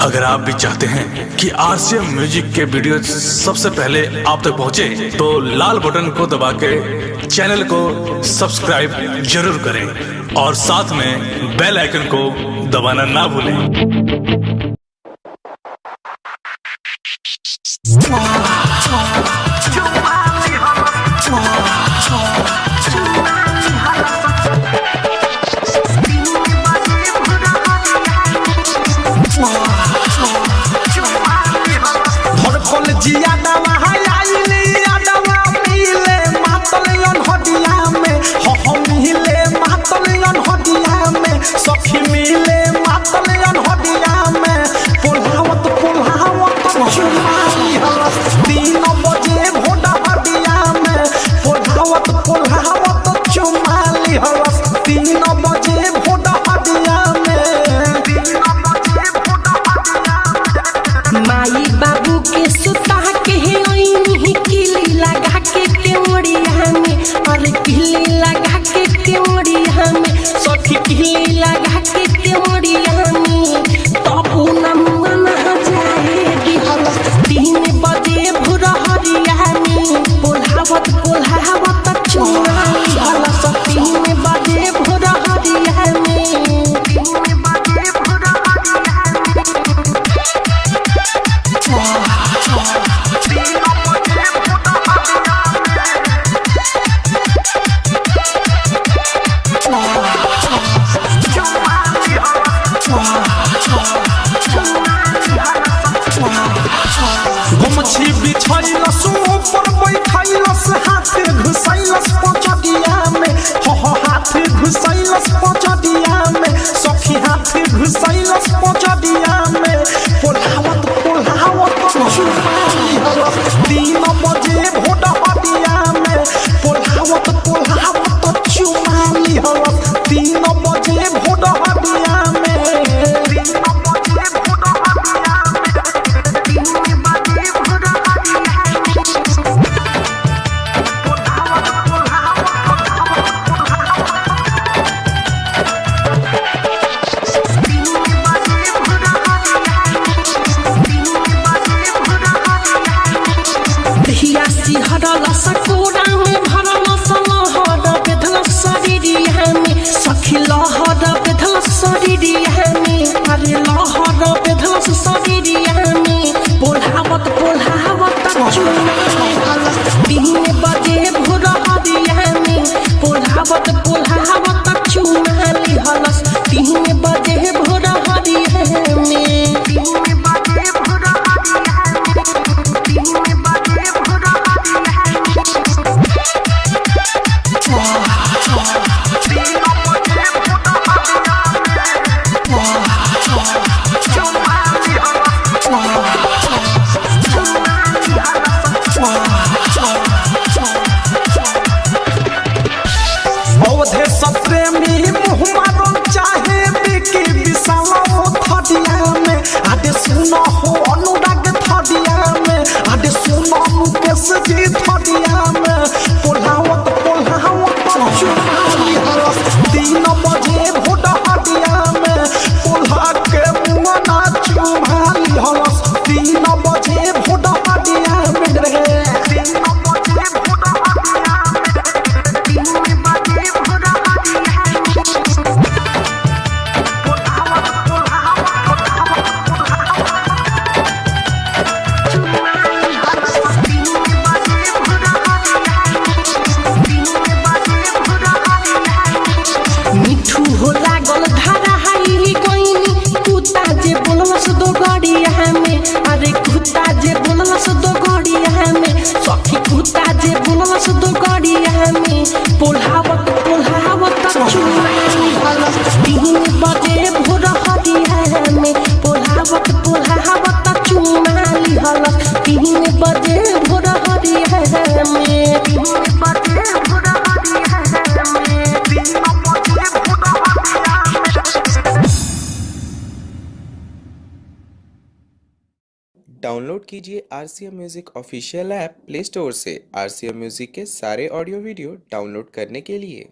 अगर आप भी चाहते हैं कि आरसीएम म्यूजिक के वीडियो सबसे पहले आप तक पहुंचे, तो लाल बटन को दबा के चैनल को सब्सक्राइब जरूर करें और साथ में बेल आइकन को दबाना ना भूलें। माई बाबू के सुता के किली लगा के केवड़िया में, और किली लगा के केवड़िया में, सखी किली लगा के केवड़िया में, तबू न मन जाएगी 3 बजे भोरहरिया में, पोल्हावत चुना 3 बजे भोरहरिया में। गमछी बिछाइलस ऊपर बैठाइलस, हाथ घुसाइलस पचडिया में, हाथ घुसाइलस पचडिया में, सखी हाथ घुसाइलस पचडिया में, पोल्हावत चुमाली हलस 3 बजे भोरहरिया में, पोल्हावत चुमाली हलस 3 बजे भोरहरिया में। पोल्हावत चुमाली हलस 3 बजे भोरहरिया में। प्रेमी मुहम्मद चाहे बिकी विशाल थडिया में, आदे सुनो हो अनुराग थडिया में, आदे सुनो मुकेश जी थडिया में, पोल्हावत चुमाली हलस 3 बजे भोरहरिया में, पोल्हा के मुना चुमाली हलस 3 बजे भोरहरिया में। पोल्हावत चुमाली हलस 3 बजे भोरहरिया में, पोल्हावत चुमाली हलस 3 बजे भोरहरिया में। डाउनलोड कीजिए RCM music official app play store से। आरसीएम म्यूजिक के सारे ऑडियो वीडियो डाउनलोड करने के लिए